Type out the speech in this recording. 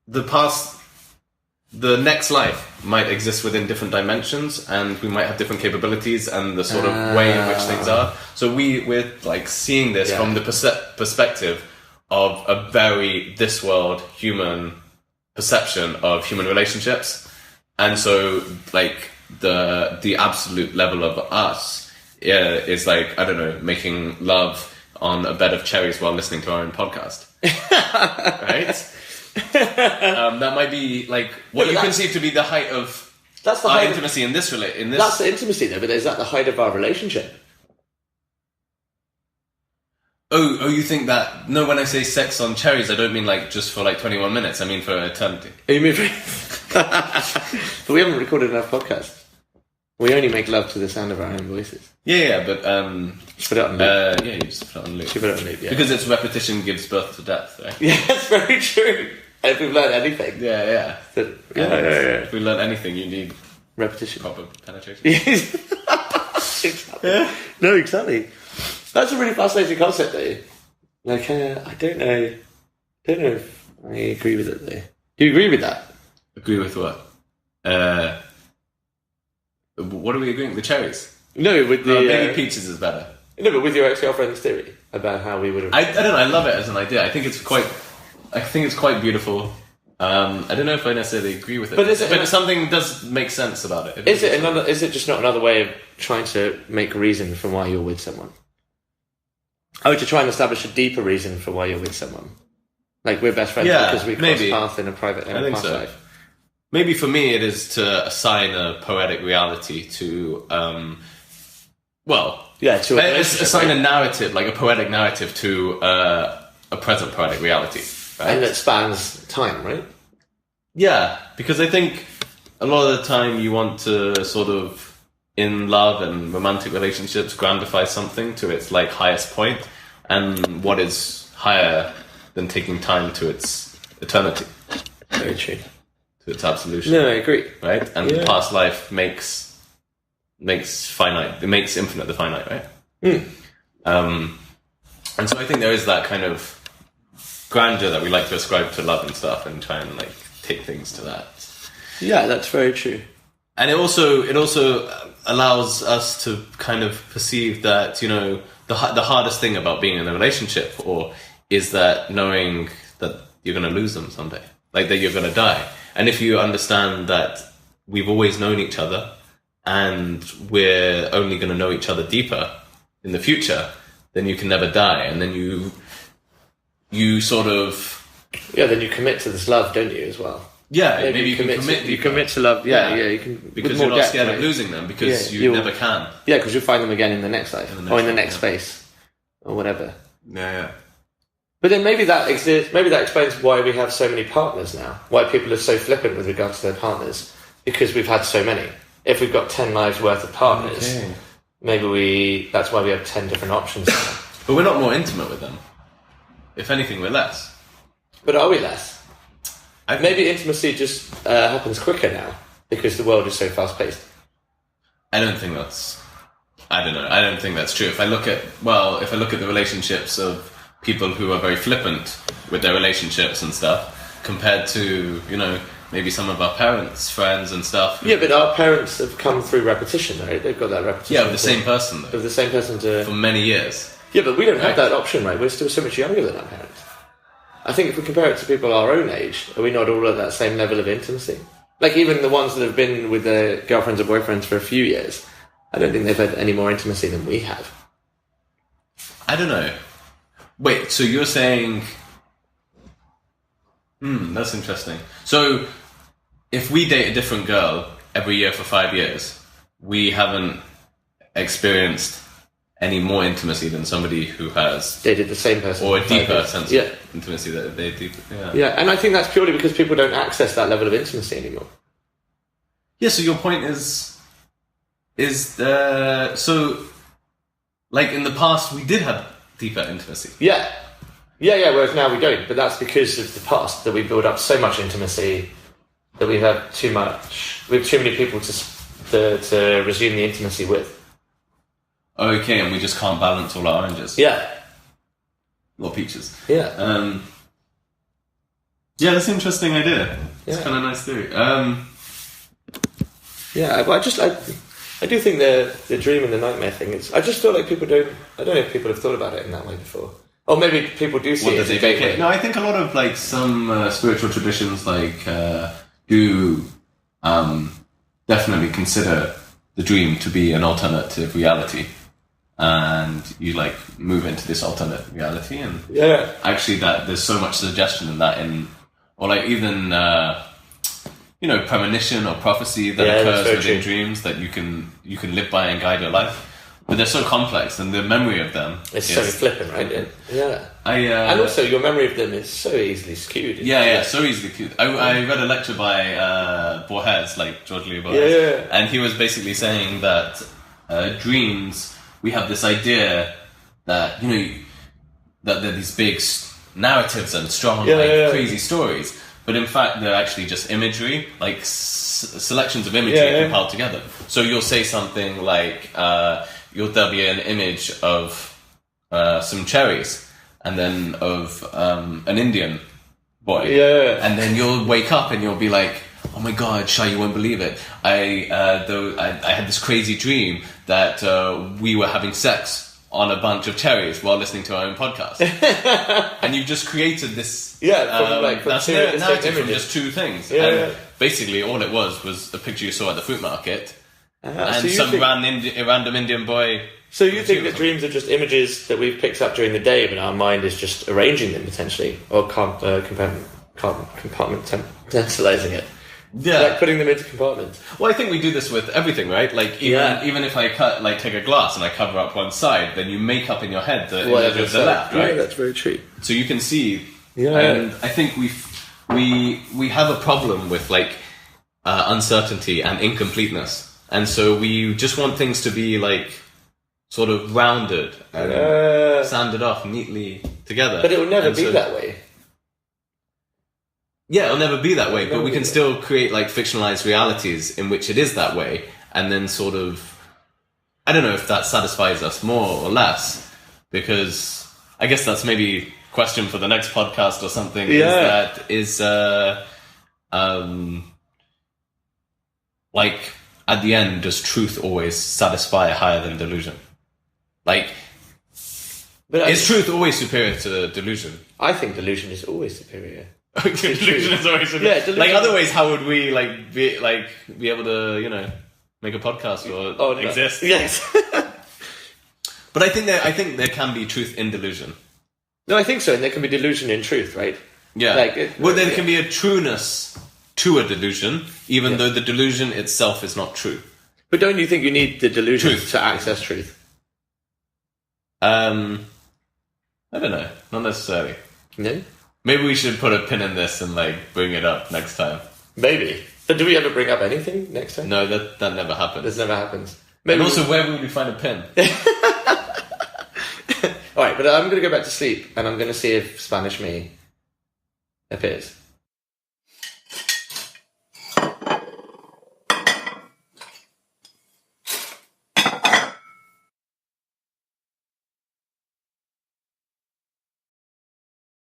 the next life might exist within different dimensions, and we might have different capabilities and the sort of way in which things are. So we're like seeing this from the perspective of a very this world human perception of human relationships. And so like the absolute level of us is like, I don't know, making love on a bed of cherries while listening to our own podcast. Right? That might be like what you conceive to be the height of our intimacy in this. That's the intimacy though, but is that the height of our relationship? Oh, you think that? No, when I say sex on cherries, I don't mean like just for like 21 minutes. I mean for eternity. You mean but we haven't recorded enough podcasts. We only make love to the sound of our own voices. Yeah, but just put it on loop. you just put it on loop. Put it on loop, yeah. Because it's repetition gives birth to death, right? Yeah, that's very true. If we've learned anything. Yeah. If we learn anything, you need repetition. Proper penetration. Exactly. Yeah. No, exactly. That's a really fascinating concept, though. Like, I don't know if I agree with it, though. Do you agree with that? Agree with what? What are we agreeing? The cherries? No, with the... maybe peaches is better. No, but with your ex-girlfriend's theory about how we would have... I don't know, I love it as an idea. I think it's quite beautiful. I don't know if I necessarily agree with it. But something does make sense about it. Is it just not another way of trying to make a reason for why you're with someone? Oh, to try and establish a deeper reason for why you're with someone. Like, we're best friends because we cross paths in a private past life. Maybe for me it is to assign a poetic reality to, assign a narrative, like a poetic narrative to a present poetic reality. Right? And that spans time, right? Yeah, because I think a lot of the time you want to sort of, in love and romantic relationships, grandify something to its like highest point, and what is higher than taking time to its eternity? Very true. To its absolution. No, I agree. Right? And the past life makes finite. It makes infinite the finite, right? And so I think there is that kind of grandeur that we like to ascribe to love and stuff, and try and like take things to that. Yeah, that's very true. And it also allows us to kind of perceive that, you know, the hardest thing about being in a relationship is that knowing that you're going to lose them someday, like that you're going to die. And if you understand that we've always known each other and we're only going to know each other deeper in the future, then you can never die. And then you sort of... Yeah, then you commit to this love, don't you, as well? Yeah, maybe you can commit. You commit to love, you can... Because you're not scared of losing them, because you never can. Yeah, because you'll find them again in the next life, or in the next space, or whatever. Yeah. But then maybe that explains why we have so many partners now, why people are so flippant with regards to their partners, because we've had so many. If we've got 10 lives worth of partners, maybe that's why we have 10 different options. But we're not more intimate with them. If anything, we're less. But are we less? Maybe intimacy just happens quicker now because the world is so fast-paced. I don't think that's true. If I look at the relationships of people who are very flippant with their relationships and stuff, compared to, you know, maybe some of our parents, friends and stuff. Yeah, but our parents have come through repetition, right? They've got that repetition. Yeah, of the same person, though. Of the same person for many years. Yeah, but we don't have that option, right? We're still so much younger than our parents. I think if we compare it to people our own age, are we not all at that same level of intimacy? Like, even the ones that have been with their girlfriends or boyfriends for a few years, I don't think they've had any more intimacy than we have. I don't know. Wait, so you're saying... that's interesting. So, if we date a different girl every year for 5 years, we haven't experienced any more intimacy than somebody who has dated the same person, or a deeper sense of intimacy that they do. Yeah, and I think that's purely because people don't access that level of intimacy anymore. Yeah, so your point is so, like, in the past we did have deeper intimacy. Yeah, whereas now we don't. But that's because of the past, that we build up so much intimacy that we have too many people to resume the intimacy with. Okay, and we just can't balance all our oranges. Yeah. Or peaches. Yeah. Yeah, that's an interesting idea. It's Yeah. kind of nice theory. Yeah, but I do think the dream and the nightmare thing is. I just feel like people don't. I don't know if people have thought about it in that way before. Or maybe people do see What it does as a it make gateway. it? No, I think a lot of like some spiritual traditions do definitely consider the dream to be an alternative reality, and you like move into this alternate reality, and Yeah. actually that there's so much suggestion in that, or like even premonition or prophecy that Yeah, that's occurs very within true. dreams that you can live by and guide your life. But they're so complex, and the memory of them It's is so flippant, right? Yeah. And also, your memory of them is so easily skewed. so easily cute. I read a lecture by Borges, like George Louis Borges, Yeah. and he was basically saying that dreams, we have this idea that that they're these big narratives and strong, crazy stories, but in fact they're actually just imagery, like selections of imagery compiled together. So you'll say something like there'll be an image of some cherries, and then of an Indian boy. Yeah. And then you'll wake up and you'll be like, oh my god, Shy, you won't believe it. I had this crazy dream that we were having sex on a bunch of cherries while listening to our own podcast. And you've just created this from two narrative from images. just two things. Yeah, And yeah. basically all it was a picture you saw at the fruit market. And so you some think- random Indian boy. So you think that dreams are just images that we've picked up during the day, but our mind is just arranging them potentially, or compartmentalizing it? Yeah. Like putting them into compartments. Well, I think we do this with everything, right? Like even if I take a glass and I cover up one side, then you make up in your head the image of the left, right? Yeah, that's very true. So you can see. Yeah. And I think we have a problem with like uncertainty and incompleteness, and so we just want things to be like sort of rounded and sanded off neatly together. But it will never And be so- that way. Yeah, it'll never be that way, but we can still create like fictionalized realities in which it is that way, and then sort of, I don't know if that satisfies us more or less, because I guess that's maybe a question for the next podcast or something. Yeah. Like at the end, does truth always satisfy higher than delusion? Like, But is truth always superior to delusion? I think delusion is always superior. Delusion is always superior. Yeah, delusion- Like otherwise, how would we be able to make a podcast or exist? Yes. But I think there can be truth in delusion. No, I think so, and there can be delusion in truth, right? Yeah. Like, well, there can be a trueness to a delusion, even though the delusion itself is not true. But don't you think you need the delusion Truth. to access truth? I don't know, not necessarily. No? Maybe we should put a pin in this and like bring it up next time. Maybe. But do we ever bring up anything next time? No, that never happens. This never happens. And also, where would we find a pin? Alright, but I'm going to go back to sleep, and I'm going to see if Spanish Me appears.